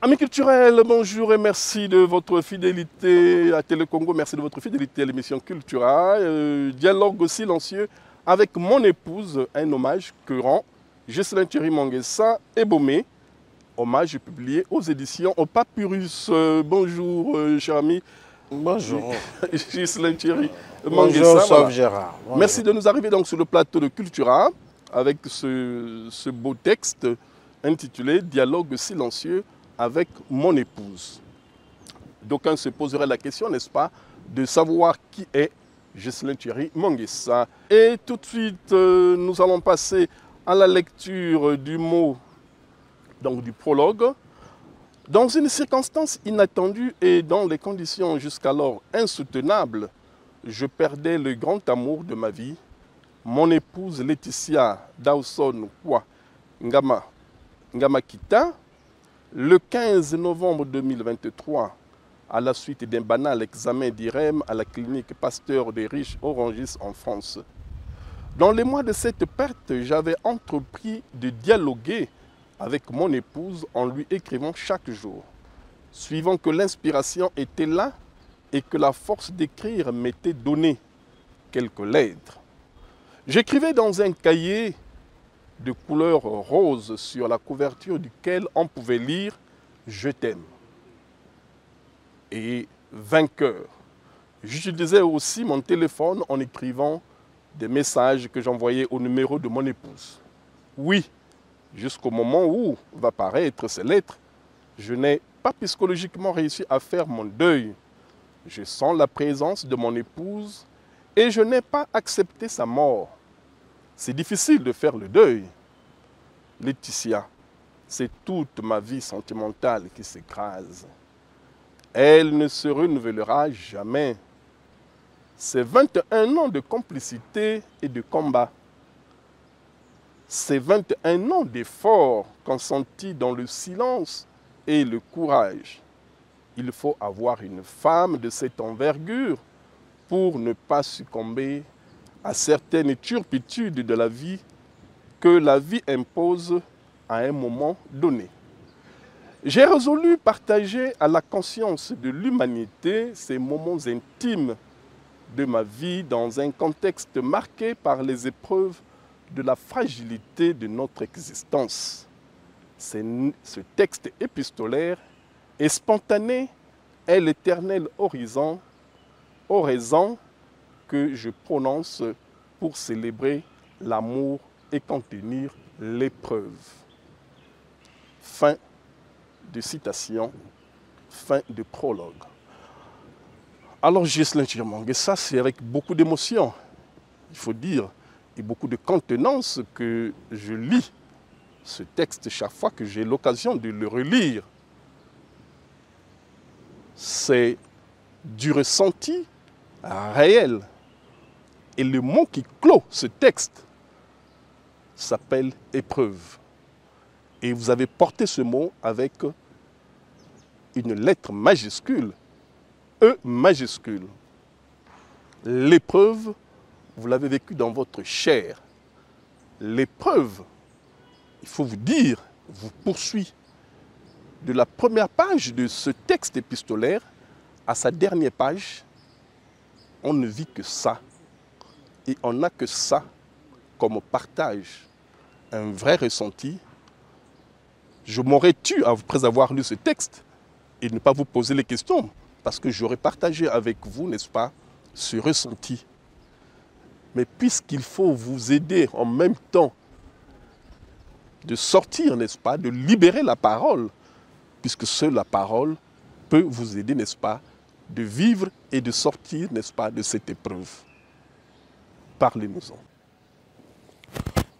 Amis culturels, bonjour et merci de votre fidélité à Télécongo, merci de votre fidélité à l'émission Cultura. Dialogue silencieux avec mon épouse, un hommage que rend Jocelyn Thierry Manguessa Ebomé, hommage publié aux éditions au Papyrus. Bonjour, cher ami. Bonjour. Jocelyn Thierry Manguessa. Bonjour, sauf Gérard. Bonjour. Merci de nous arriver donc sur le plateau de Cultura avec ce beau texte intitulé Dialogue silencieux avec mon épouse. D'aucuns se poseraient la question, n'est-ce pas, de savoir qui est Jocelyn Thierry Manguessa. Et tout de suite, nous allons passer à la lecture du mot, donc du prologue. Dans une circonstance inattendue et dans les conditions jusqu'alors insoutenables, je perdais le grand amour de ma vie, mon épouse Laetitia Dawson Kwa Ngamakita, le 15 novembre 2023, à la suite d'un banal examen d'IREM à la clinique Pasteur des Riches Orangis en France. Dans les mois de cette perte, j'avais entrepris de dialoguer avec mon épouse en lui écrivant chaque jour, suivant que l'inspiration était là et que la force d'écrire m'était donnée quelques lettres. J'écrivais dans un cahier de couleur rose sur la couverture duquel on pouvait lire « Je t'aime » et « Vainqueur ». J'utilisais aussi mon téléphone en écrivant des messages que j'envoyais au numéro de mon épouse. Oui, jusqu'au moment où va paraître ces lettres, je n'ai pas psychologiquement réussi à faire mon deuil. Je sens la présence de mon épouse et je n'ai pas accepté sa mort. C'est difficile de faire le deuil. Laetitia, c'est toute ma vie sentimentale qui s'écrase. Elle ne se renouvellera jamais. C'est 21 ans de complicité et de combat. C'est 21 ans d'efforts consentis dans le silence et le courage. Il faut avoir une femme de cette envergure pour ne pas succomber à certaines turpitudes de la vie que la vie impose à un moment donné. J'ai résolu partager à la conscience de l'humanité ces moments intimes de ma vie dans un contexte marqué par les épreuves de la fragilité de notre existence. Ce texte épistolaire est spontané est l'éternel oraison que je prononce pour célébrer l'amour et contenir l'épreuve. Fin de citation, fin de prologue. Alors Jocelyn Thierry Manguessa, c'est avec beaucoup d'émotion, il faut dire, et beaucoup de contenance que je lis ce texte chaque fois que j'ai l'occasion de le relire. C'est du ressenti réel. Et le mot qui clôt ce texte s'appelle épreuve. Et vous avez porté ce mot avec une lettre majuscule, E majuscule. L'épreuve, vous l'avez vécue dans votre chair. L'épreuve, il faut vous dire, vous poursuit. De la première page de ce texte épistolaire à sa dernière page, on ne vit que ça. Et on n'a que ça comme partage, un vrai ressenti. Je m'aurais tué après avoir lu ce texte et ne pas vous poser les questions, parce que j'aurais partagé avec vous, n'est-ce pas, ce ressenti. Mais puisqu'il faut vous aider en même temps de sortir, n'est-ce pas, de libérer la parole, puisque seule la parole peut vous aider, n'est-ce pas, de vivre et de sortir, n'est-ce pas, de cette épreuve. Parlez-nous-en.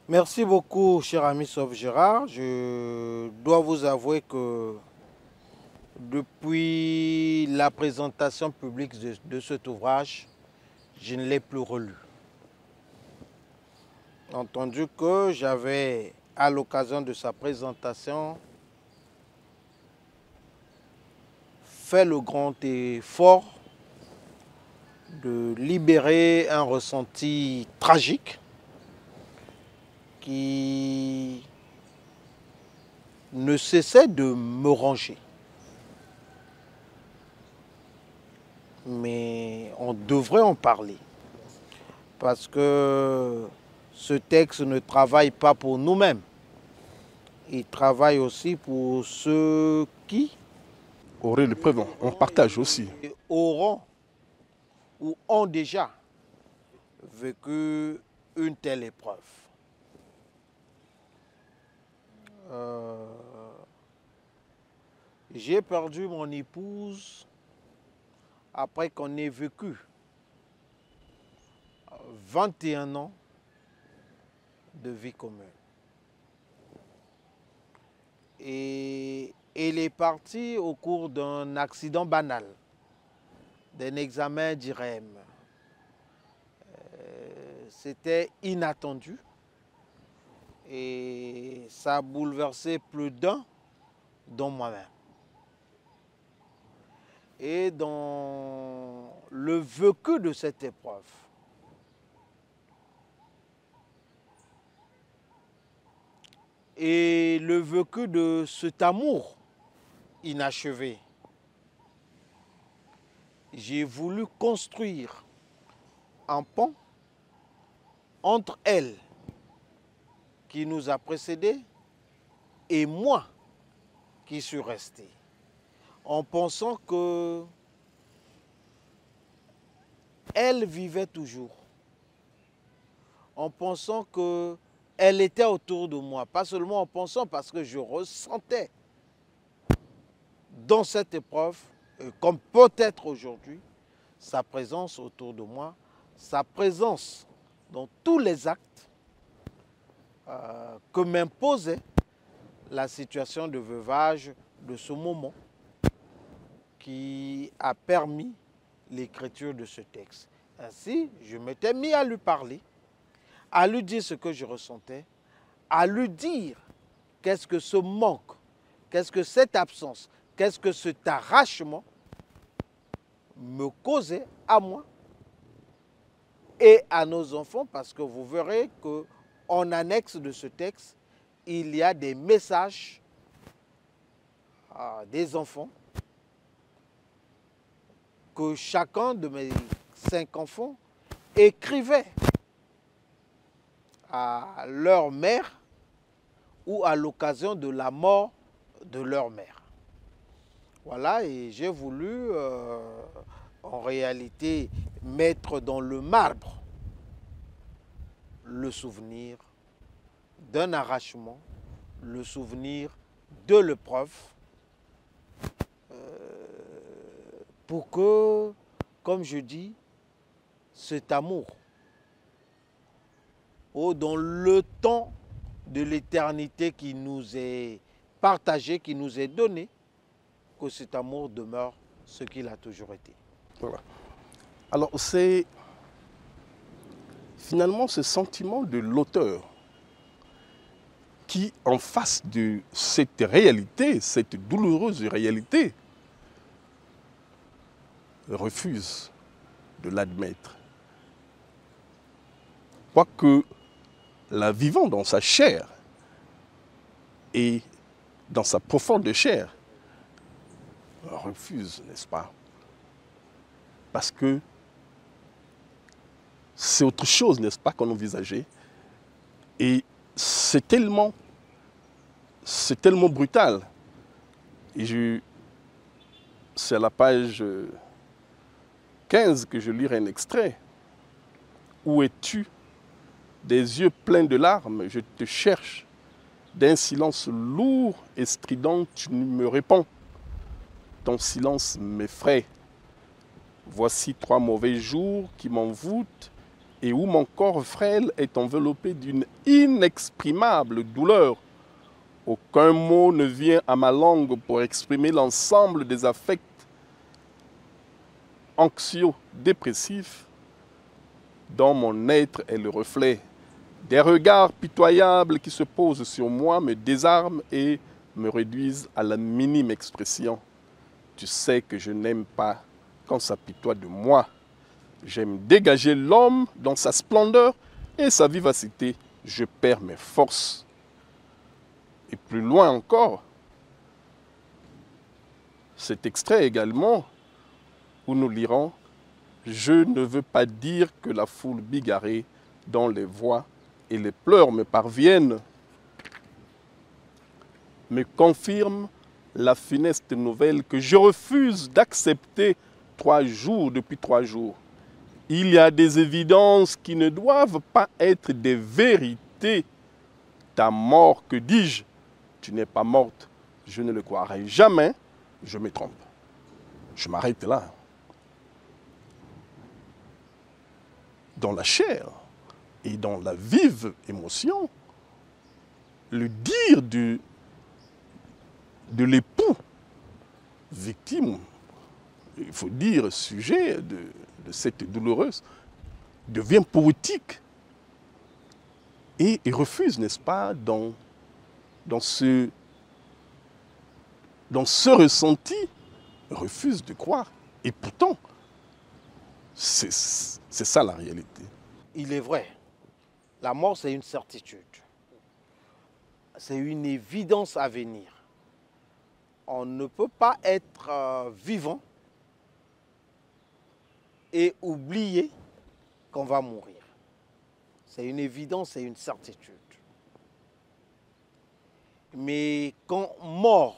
Merci beaucoup, cher ami Sauf Gérard. Je dois vous avouer que depuis la présentation publique de cet ouvrage, je ne l'ai plus relu. Entendu que j'avais, à l'occasion de sa présentation, fait le grand effort de libérer un ressenti tragique qui ne cessait de me ranger. Mais on devrait en parler parce que ce texte ne travaille pas pour nous-mêmes. Il travaille aussi pour ceux qui Aurait le preuve, on partage aussi. auront ou ont déjà vécu une telle épreuve. J'ai perdu mon épouse après qu'on ait vécu 21 ans de vie commune. Et elle est partie au cours d'un accident banal, d'un examen d'IREM. C'était inattendu et ça a bouleversé plus d'un, dont moi-même. Et dans le vécu de cette épreuve, et le vécu de cet amour inachevé, j'ai voulu construire un pont entre elle qui nous a précédés et moi qui suis resté, en pensant que elle vivait toujours, en pensant que elle était autour de moi, pas seulement en pensant, parce que je ressentais dans cette épreuve, comme peut-être aujourd'hui, sa présence autour de moi, sa présence dans tous les actes que m'imposait la situation de veuvage de ce moment qui a permis l'écriture de ce texte. Ainsi, je m'étais mis à lui parler, à lui dire ce que je ressentais, à lui dire qu'est-ce que ce manque, qu'est-ce que cette absence, qu'est-ce que cet arrachement me causait à moi et à nos enfants, parce que vous verrez qu'en annexe de ce texte, il y a des messages des enfants que chacun de mes 5 enfants écrivait à leur mère ou à l'occasion de la mort de leur mère. Voilà, et j'ai voulu en réalité mettre dans le marbre le souvenir d'un arrachement, le souvenir de l'épreuve, pour que, comme je dis, cet amour, dans le temps de l'éternité qui nous est partagé, qui nous est donné, que cet amour demeure ce qu'il a toujours été. Voilà. Alors c'est finalement ce sentiment de l'auteur qui, en face de cette réalité, cette douloureuse réalité, refuse de l'admettre. Quoique la vivant dans sa chair et dans sa profonde chair, refuse, n'est-ce pas? Parce que c'est autre chose, n'est-ce pas, qu'on envisageait. Et c'est tellement brutal. Et c'est à la page 15 que je lirai un extrait. Où es-tu? Des yeux pleins de larmes, je te cherche. D'un silence lourd et strident, tu me réponds. Ton silence m'effraie. Voici 3 mauvais jours qui m'envoûtent et où mon corps frêle est enveloppé d'une inexprimable douleur. Aucun mot ne vient à ma langue pour exprimer l'ensemble des affects anxio-dépressifs dont mon être est le reflet. Des regards pitoyables qui se posent sur moi me désarment et me réduisent à la minime expression. Tu sais que je n'aime pas qu'on s'apitoie de moi. J'aime dégager l'homme dans sa splendeur et sa vivacité. Je perds mes forces. Et plus loin encore, cet extrait également, où nous lirons « Je ne veux pas dire que la foule bigarrée dont les voix et les pleurs me parviennent me confirme la funeste nouvelle que je refuse d'accepter depuis 3 jours. Il y a des évidences qui ne doivent pas être des vérités. Ta mort, que dis-je? Tu n'es pas morte. Je ne le croirai jamais. Je me trompe. » Je m'arrête là. Dans la chair et dans la vive émotion, le dire de l'époux victime, il faut dire sujet de cette douloureuse, devient poétique et refuse, n'est-ce pas, dans ce ressenti, refuse de croire. Et pourtant, c'est ça la réalité. Il est vrai, la mort c'est une certitude. C'est une évidence à venir. On ne peut pas être vivant et oublier qu'on va mourir. C'est une évidence, c'est une certitude. Mais quand mort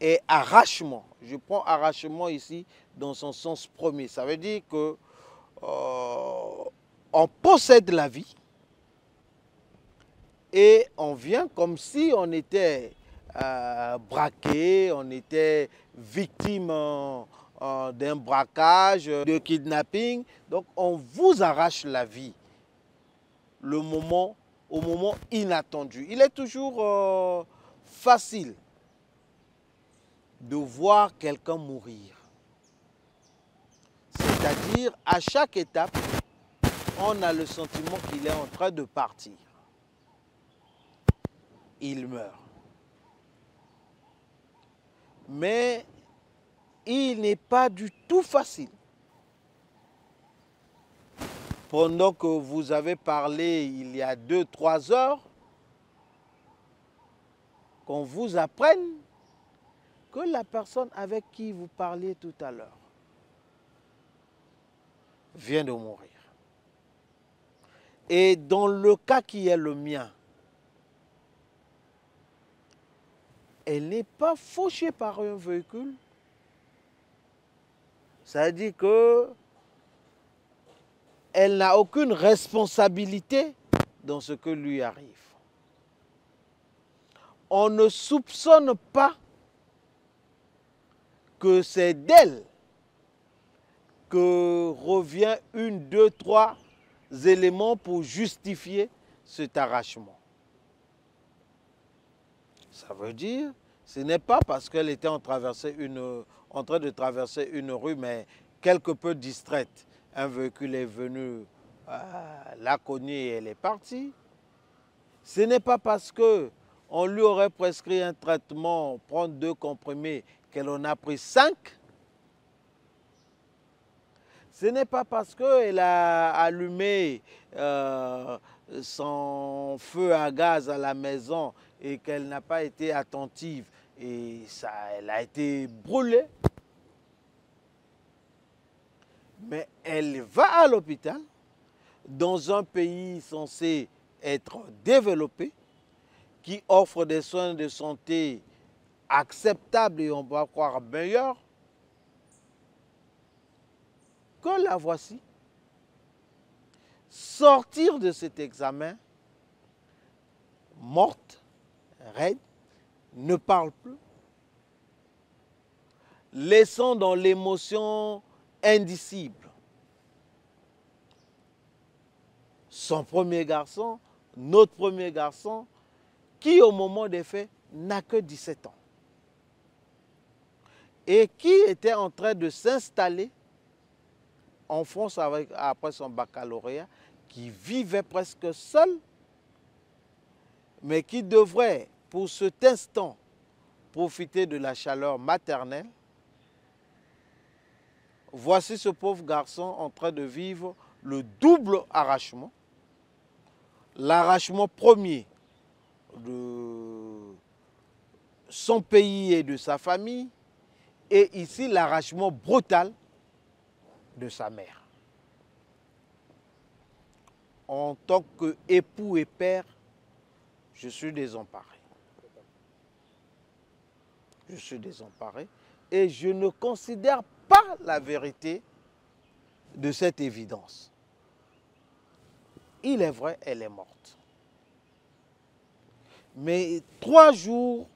et arrachement, je prends arrachement ici dans son sens premier, ça veut dire que on possède la vie et on vient comme si on était braqué, on était victime d'un braquage, de kidnapping. Donc on vous arrache la vie au moment inattendu. Il est toujours facile de voir quelqu'un mourir. C'est-à-dire, à chaque étape, on a le sentiment qu'il est en train de partir. Il meurt. Mais il n'est pas du tout facile. Pendant que vous avez parlé il y a 2-3 heures, qu'on vous apprenne que la personne avec qui vous parliez tout à l'heure vient de mourir. Et dans le cas qui est le mien, elle n'est pas fauchée par un véhicule. Ça veut dire qu'elle n'a aucune responsabilité dans ce que lui arrive. On ne soupçonne pas que c'est d'elle que revient 1, 2, 3 éléments pour justifier cet arrachement. Ça veut dire, ce n'est pas parce qu'elle était en train de traverser une rue, mais quelque peu distraite. Un véhicule est venu la cogner et elle est partie. Ce n'est pas parce qu'on lui aurait prescrit un traitement, prendre 2 comprimés, qu'elle en a pris 5. Ce n'est pas parce qu'elle a allumé son feu à gaz à la maison et qu'elle n'a pas été attentive et elle a été brûlée. Mais elle va à l'hôpital dans un pays censé être développé, qui offre des soins de santé acceptables et on va croire meilleurs, que la voici sortir de cet examen morte, raide, ne parle plus, laissant dans l'émotion indicible son premier garçon, notre premier garçon, qui au moment des faits n'a que 17 ans et qui était en train de s'installer en France après son baccalauréat, qui vivait presque seul, mais qui devrait, pour cet instant, profiter de la chaleur maternelle. Voici ce pauvre garçon en train de vivre le double arrachement. L'arrachement premier de son pays et de sa famille, et ici l'arrachement brutal de sa mère. En tant qu'époux et père, je suis désemparé. Je suis désemparé et je ne considère pas la vérité de cette évidence. Il est vrai, elle est morte. Mais 3 jours,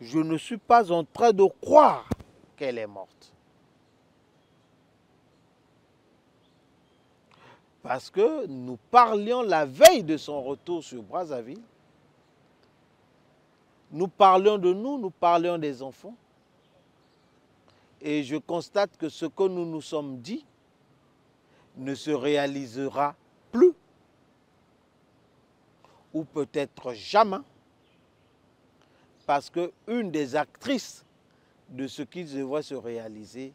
je ne suis pas en train de croire qu'elle est morte. Parce que nous parlions la veille de son retour sur Brazzaville. Nous parlions de nous, nous parlions des enfants. Et je constate que ce que nous nous sommes dit ne se réalisera plus. Ou peut-être jamais. Parce qu'une des actrices de ce qui devrait se réaliser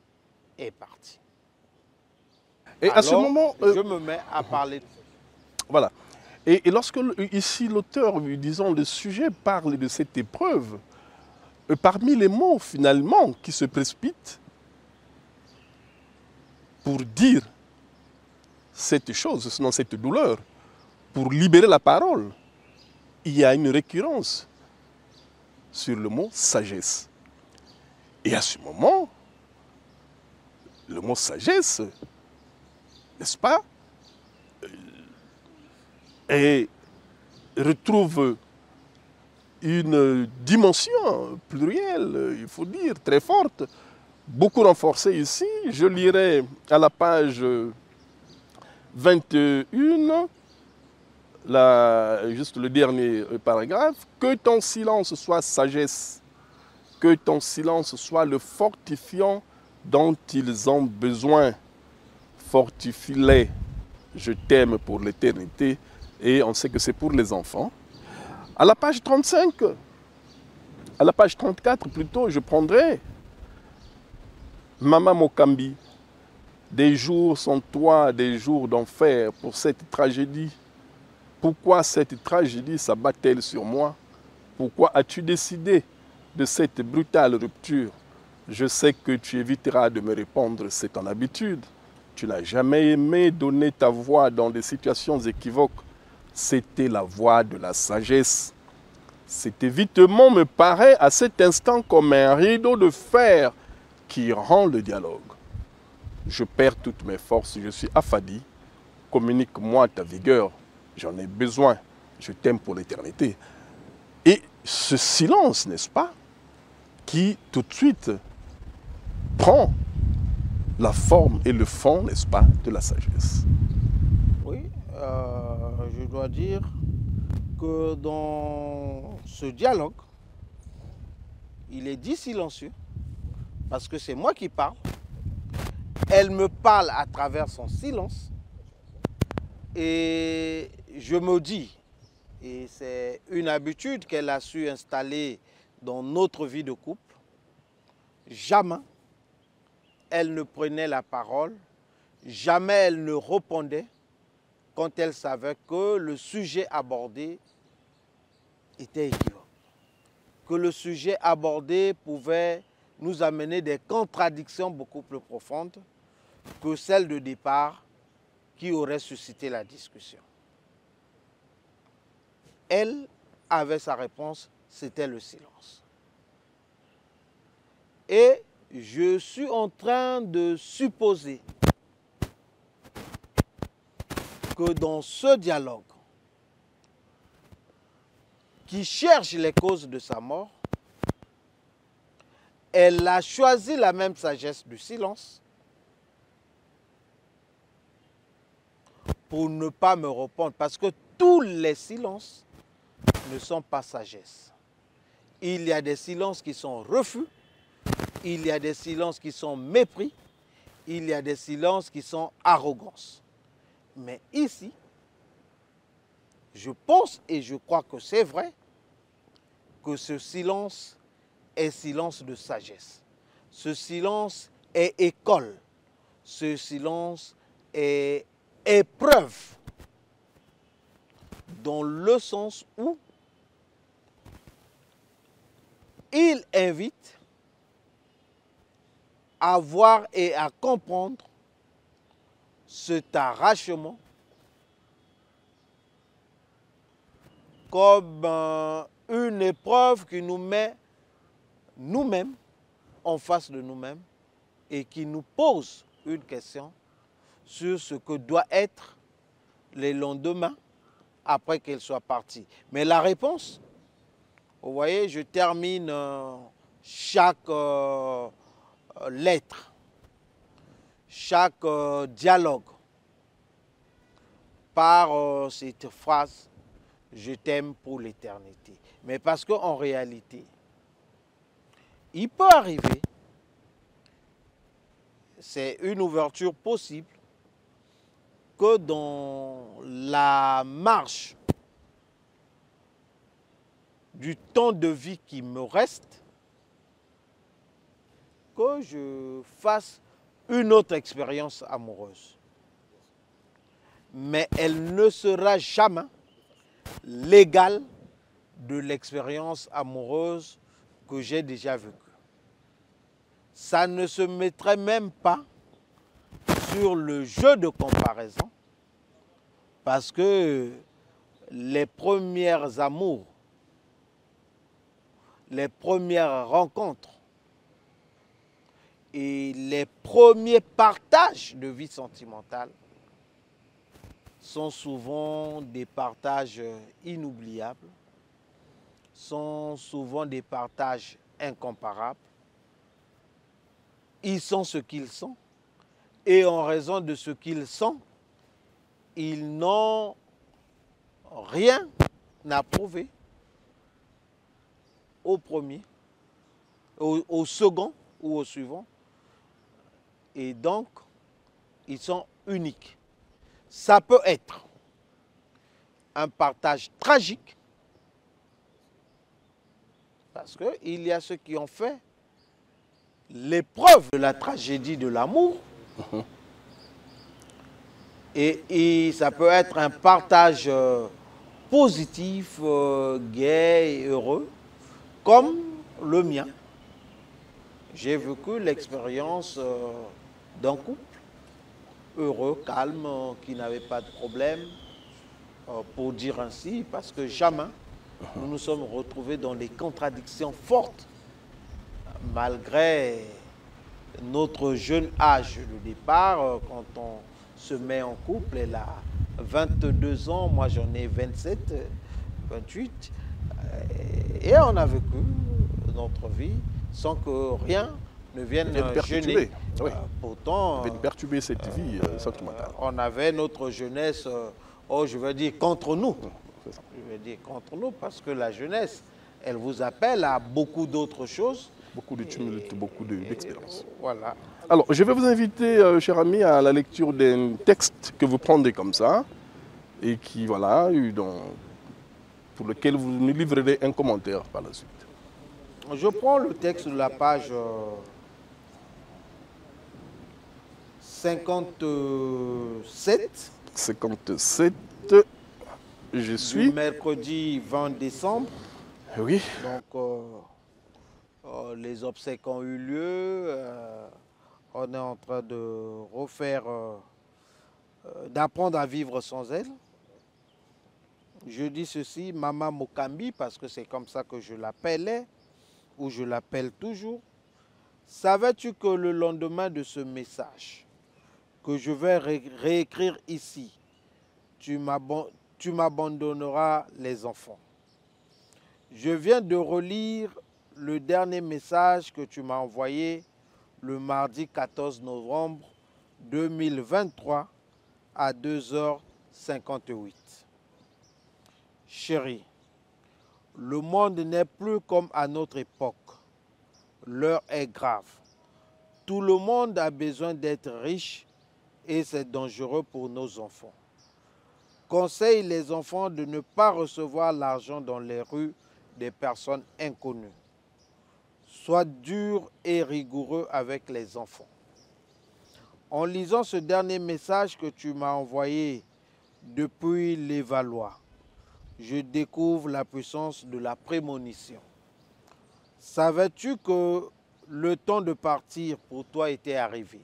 est partie. Et alors, à ce moment... je me mets à parler de ça. Voilà. Et lorsque ici l'auteur, disons, le sujet parle de cette épreuve, parmi les mots finalement qui se précipitent pour dire cette chose, sinon cette douleur, pour libérer la parole, il y a une récurrence sur le mot sagesse. Et à ce moment, le mot sagesse, n'est-ce pas, et retrouve une dimension plurielle, il faut dire, très forte, beaucoup renforcée ici. Je lirai à la page 21, juste le dernier paragraphe, « Que ton silence soit sagesse, que ton silence soit le fortifiant dont ils ont besoin. Fortifie-les, je t'aime pour l'éternité. » Et on sait que c'est pour les enfants. À la page 35, à la page 34 plutôt, je prendrai Maman Mokambi. Des jours sont toi, des jours d'enfer pour cette tragédie. Pourquoi cette tragédie s'abat-elle sur moi? Pourquoi as-tu décidé de cette brutale rupture? Je sais que tu éviteras de me répondre, c'est ton habitude. Tu n'as jamais aimé donner ta voix dans des situations équivoques. C'était la voix de la sagesse. Cet évitement me paraît à cet instant comme un rideau de fer qui rend le dialogue. Je perds toutes mes forces, je suis affadi. Communique-moi ta vigueur, j'en ai besoin. Je t'aime pour l'éternité. Et ce silence, n'est-ce pas, qui tout de suite prend la forme et le fond, n'est-ce pas, de la sagesse. Oui, je dois dire que dans ce dialogue, il est dit silencieux, parce que c'est moi qui parle. Elle me parle à travers son silence. Et je me dis, et c'est une habitude qu'elle a su installer dans notre vie de couple, jamais elle ne prenait la parole, jamais elle ne répondait quand elle savait que le sujet abordé était équivoque, que le sujet abordé pouvait nous amener des contradictions beaucoup plus profondes que celles de départ qui auraient suscité la discussion. Elle avait sa réponse, c'était le silence. Et je suis en train de supposer que dans ce dialogue qui cherche les causes de sa mort, elle a choisi la même sagesse du silence pour ne pas me répondre. Parce que tous les silences ne sont pas sagesse. Il y a des silences qui sont refus, il y a des silences qui sont mépris, il y a des silences qui sont arrogance. Mais ici, je pense et je crois que c'est vrai que ce silence est silence de sagesse. Ce silence est école. Ce silence est épreuve. Dans le sens où il invite à voir et à comprendre cet arrachement comme une épreuve qui nous met nous-mêmes en face de nous-mêmes et qui nous pose une question sur ce que doit être les lendemains après qu'elle soit partie. Mais la réponse, vous voyez, je termine chaque lettre, chaque dialogue par cette phrase « Je t'aime pour l'éternité ». Mais parce qu'en réalité, il peut arriver, c'est une ouverture possible, que dans la marche du temps de vie qui me reste, que je fasse une autre expérience amoureuse. Mais elle ne sera jamais l'égale de l'expérience amoureuse que j'ai déjà vécue. Ça ne se mettrait même pas sur le jeu de comparaison parce que les premières amours, les premières rencontres et les premiers partages de vie sentimentale sont souvent des partages inoubliables, sont souvent des partages incomparables. Ils sont ce qu'ils sont et en raison de ce qu'ils sont, ils n'ont rien à prouver au premier, au second ou au suivant. Et donc, ils sont uniques. Ça peut être un partage tragique, parce qu'il y a ceux qui ont fait l'épreuve de la tragédie de l'amour. Et ça peut être un partage positif, gai et heureux, comme le mien. J'ai vécu l'expérience d'un couple heureux, calme, qui n'avait pas de problème, pour dire ainsi, parce que jamais nous nous sommes retrouvés dans des contradictions fortes, malgré notre jeune âge de départ. Quand on se met en couple, elle a 22 ans, moi j'en ai 27, 28, et on a vécu notre vie sans que rien ne vienne gêner. Oui. Pourtant, perturber cette vie sentimentale. On avait notre jeunesse, je veux dire, contre nous. Je veux dire contre nous, parce que la jeunesse, elle vous appelle à beaucoup d'autres choses. Beaucoup de tumulte, beaucoup d'expériences. Voilà. Alors, je vais vous inviter, cher ami, à la lecture d'un texte que vous prendrez comme ça, et qui, voilà, pour lequel vous nous livrerez un commentaire par la suite. Je prends le texte de la page 57. 57, je suis. Du mercredi 20 décembre. Oui. Donc, les obsèques ont eu lieu. On est en train de refaire, d'apprendre à vivre sans elle. Je dis ceci, Maman Mokambi, parce que c'est comme ça que je l'appelais, ou je l'appelle toujours. Savais-tu que le lendemain de ce message que je vais réécrire ici, tu m'abandonneras les enfants? Je viens de relire le dernier message que tu m'as envoyé le mardi 14 novembre 2023 à 2h58. Chérie, le monde n'est plus comme à notre époque. L'heure est grave. Tout le monde a besoin d'être riche et c'est dangereux pour nos enfants. Conseille les enfants de ne pas recevoir l'argent dans les rues des personnes inconnues. Sois dur et rigoureux avec les enfants. En lisant ce dernier message que tu m'as envoyé depuis l'Évalois, je découvre la puissance de la prémonition. Savais-tu que le temps de partir pour toi était arrivé?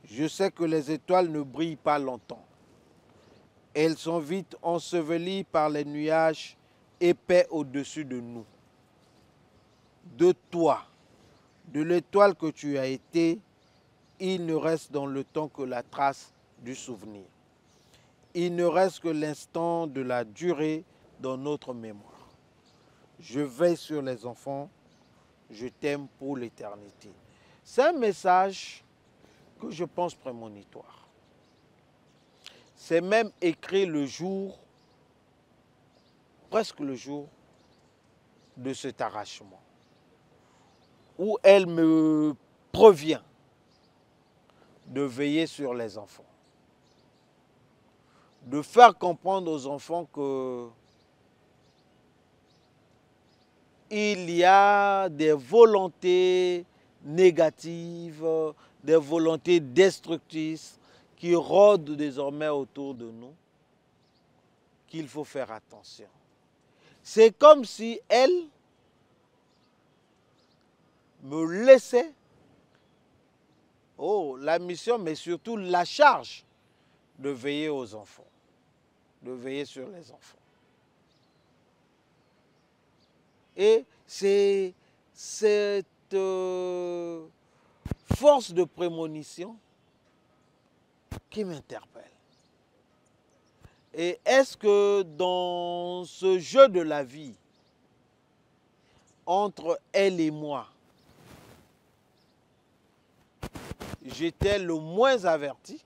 Je sais que les étoiles ne brillent pas longtemps. Elles sont vite ensevelies par les nuages épais au-dessus de nous. De toi, de l'étoile que tu as été, il ne reste dans le temps que la trace du souvenir. Il ne reste que l'instant de la durée dans notre mémoire. Je veille sur les enfants, je t'aime pour l'éternité. C'est un message que je pense prémonitoire. C'est même écrit le jour, presque le jour de cet arrachement, où elle me provient de veiller sur les enfants, de faire comprendre aux enfants que il y a des volontés négatives, des volontés destructrices qui rôdent désormais autour de nous, qu'il faut faire attention. C'est comme si elle me laissait, la mission, mais surtout la charge de veiller aux enfants, de veiller sur les enfants. Et c'est cette force de prémonition qui m'interpelle. Et est-ce que dans ce jeu de la vie, entre elle et moi, j'étais le moins averti,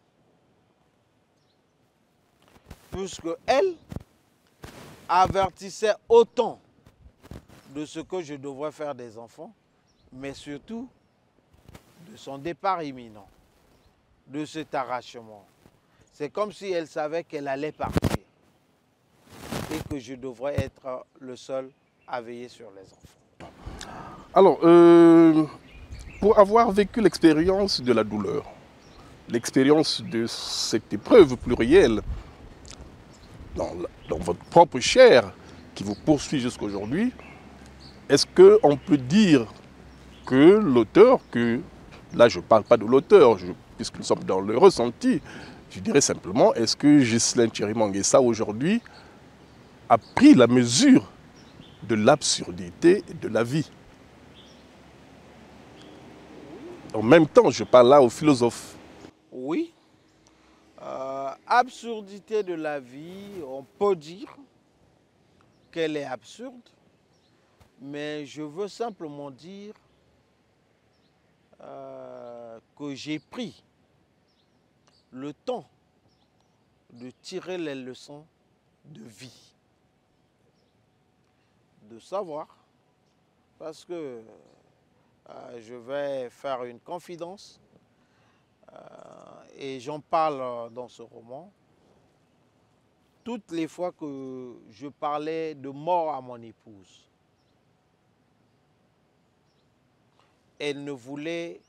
puisque elle avertissait autant de ce que je devrais faire des enfants, mais surtout de son départ imminent, de cet arrachement. C'est comme si elle savait qu'elle allait partir et que je devrais être le seul à veiller sur les enfants. Alors, pour avoir vécu l'expérience de la douleur, l'expérience de cette épreuve plurielle dans votre propre chair qui vous poursuit jusqu'à aujourd'hui, est-ce qu'on peut dire que l'auteur, là je ne parle pas de l'auteur, puisque nous sommes dans le ressenti, je dirais simplement, est-ce que Ghislain Thierry Manguessa aujourd'hui a pris la mesure de l'absurdité de la vie? En même temps, je parle là aux philosophes. Oui, absurdité de la vie, on peut dire qu'elle est absurde, mais je veux simplement dire que j'ai pris le temps de tirer les leçons de vie, de savoir, parce que je vais faire une confidence, et j'en parle dans ce roman. Toutes les fois que je parlais de mort à mon épouse, elle ne voulait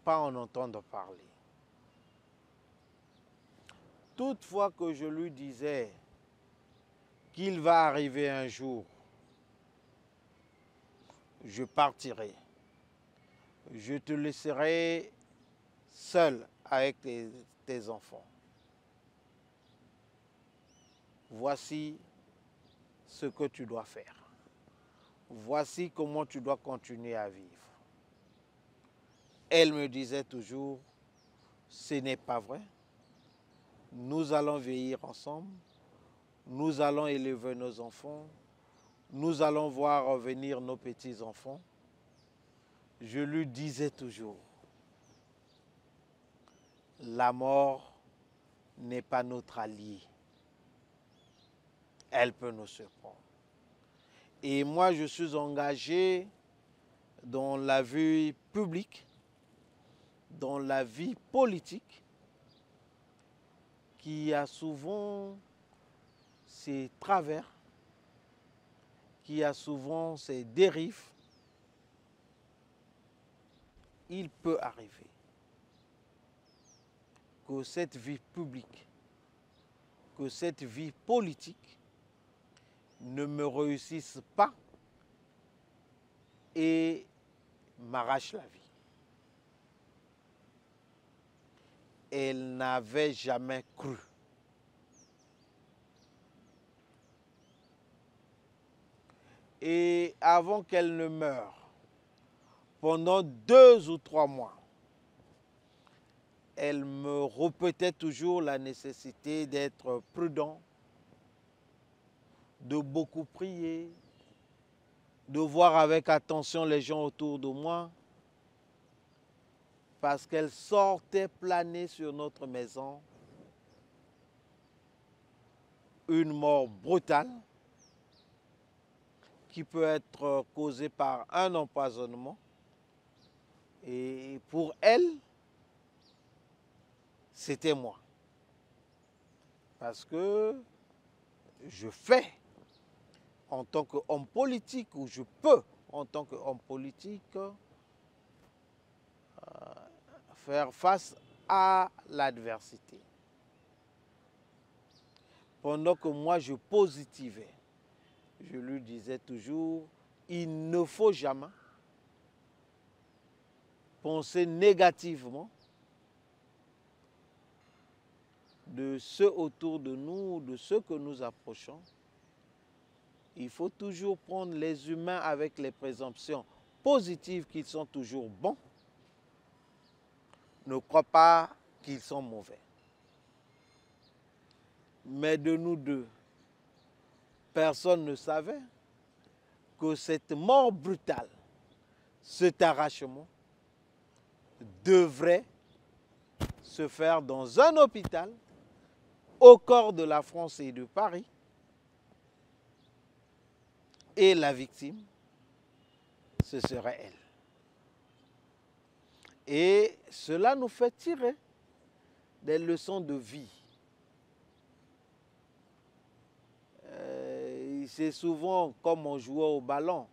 pas en entendre parler. Toutefois que je lui disais qu'il va arriver un jour, je partirai. Je te laisserai seul avec tes enfants. Voici ce que tu dois faire. Voici comment tu dois continuer à vivre. Elle me disait toujours, ce n'est pas vrai. Nous allons veiller ensemble. Nous allons élever nos enfants. Nous allons voir revenir nos petits-enfants. Je lui disais toujours, la mort n'est pas notre allié. Elle peut nous surprendre. Et moi, je suis engagé dans la vie publique, dans la vie politique, qui a souvent ses travers, qui a souvent ses dérives, il peut arriver que cette vie publique, que cette vie politique ne me réussisse pas et m'arrache la vie. Elle n'avait jamais cru. Et avant qu'elle ne meure, pendant 2 ou 3 mois, elle me répétait toujours la nécessité d'être prudent, de beaucoup prier, de voir avec attention les gens autour de moi, parce qu'elle sortait planer sur notre maison une mort brutale qui peut être causée par un empoisonnement. Et pour elle, c'était moi. Parce que je fais en tant qu'homme politique, ou je peux en tant qu'homme politique faire face à l'adversité. Pendant que moi je positivais, je lui disais toujours, il ne faut jamais penser négativement de ceux autour de nous, de ceux que nous approchons. Il faut toujours prendre les humains avec les présomptions positives qu'ils sont toujours bons. Ne crois pas qu'ils sont mauvais. Mais de nous deux, personne ne savait que cette mort brutale, cet arrachement, devrait se faire dans un hôpital au cœur de la France et de Paris. Et la victime, ce serait elle. Et cela nous fait tirer des leçons de vie. C'est souvent comme on jouait au ballon,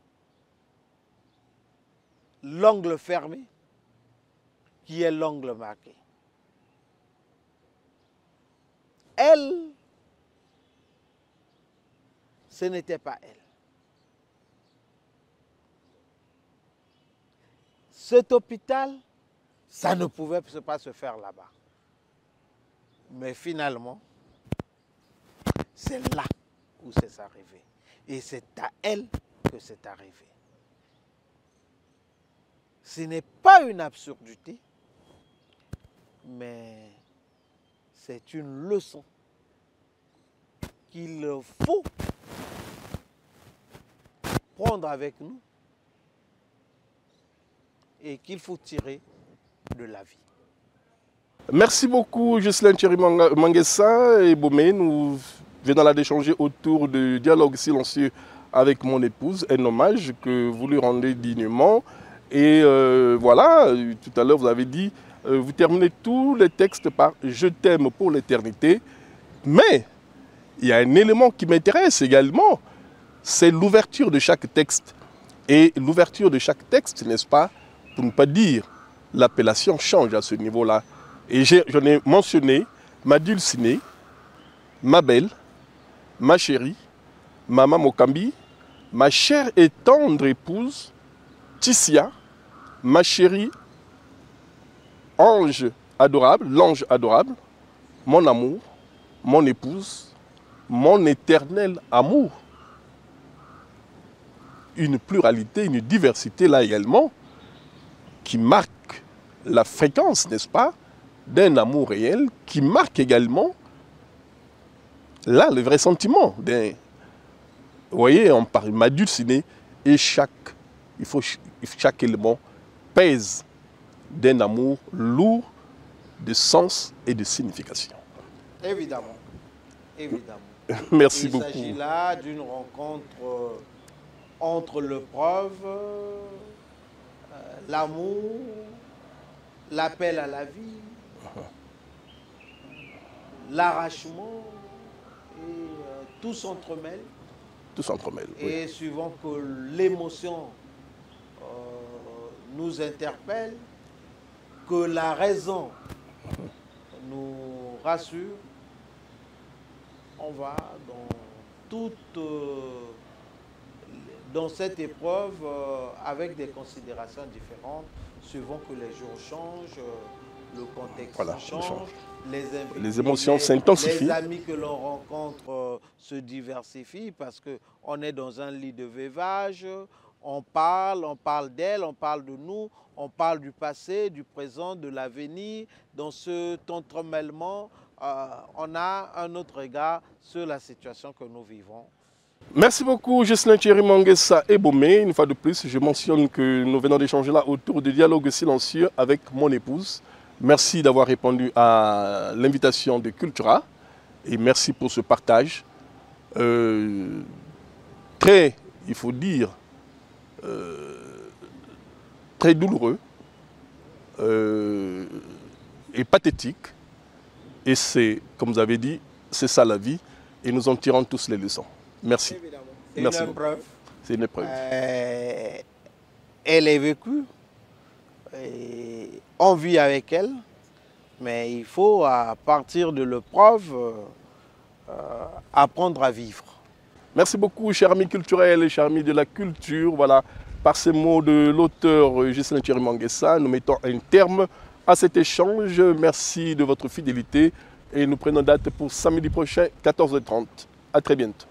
l'angle fermé qui est l'angle marqué. Elle, ce n'était pas elle. Cet hôpital, ça ne pouvait pas se faire là-bas. Mais finalement, c'est là où c'est arrivé. Et c'est à elle que c'est arrivé. Ce n'est pas une absurdité, mais c'est une leçon qu'il faut prendre avec nous et qu'il faut tirer de la vie. Merci beaucoup, Jocelyn Thierry Manguessa et Bomé. Nous venons là d'échanger autour du dialogue silencieux avec mon épouse, un hommage que vous lui rendez dignement. Et voilà, tout à l'heure vous avez dit, vous terminez tous les textes par « Je t'aime pour l'éternité ». Mais il y a un élément qui m'intéresse également, c'est l'ouverture de chaque texte. Et l'ouverture de chaque texte, n'est-ce pas, pour ne pas dire, l'appellation change à ce niveau-là. Et j'en ai mentionné ma dulcinée, ma belle, ma chérie, Maman Mokambi, ma chère et tendre épouse, Tissia, ma chérie, ange adorable, l'ange adorable, mon amour, mon épouse, mon éternel amour. Une pluralité, une diversité là également, qui marque la fréquence, n'est-ce pas, d'un amour réel, qui marque également, là, le vrai sentiment d'un... Vous voyez, on parle ma dulcinée, et chaque élément pèse d'un amour lourd de sens et de signification. Évidemment, évidemment. Merci beaucoup. Il s'agit là d'une rencontre entre l'épreuve, l'amour, l'appel à la vie, l'arrachement, et tout s'entremêle. Tout s'entremêle. Et suivant que l'émotion nous interpelle, que la raison nous rassure, on va dans cette épreuve avec des considérations différentes, suivant que les jours changent, le contexte change, les émotions s'intensifient. Les amis que l'on rencontre se diversifient parce qu'on est dans un lit de veuvage, on parle d'elle, on parle de nous, on parle du passé, du présent, de l'avenir. Dans cet entremêlement, on a un autre regard sur la situation que nous vivons. Merci beaucoup, Ghislain Thierry Manguessa et Bomé. Une fois de plus, je mentionne que nous venons d'échanger là autour du dialogue silencieux avec mon épouse. Merci d'avoir répondu à l'invitation de Cultura et merci pour ce partage. Très, il faut dire, très douloureux et pathétique. Et c'est, comme vous avez dit, c'est ça la vie et nous en tirons tous les leçons. Merci. C'est une épreuve. C'est une épreuve. Elle est vécue. Et on vit avec elle. Mais il faut, à partir de l'épreuve, apprendre à vivre. Merci beaucoup, chers amis culturels et chers amis de la culture. Voilà, par ces mots de l'auteur Ghislain Thierry Manguessa, nous mettons un terme à cet échange. Merci de votre fidélité et nous prenons date pour samedi prochain, 14h30. À très bientôt.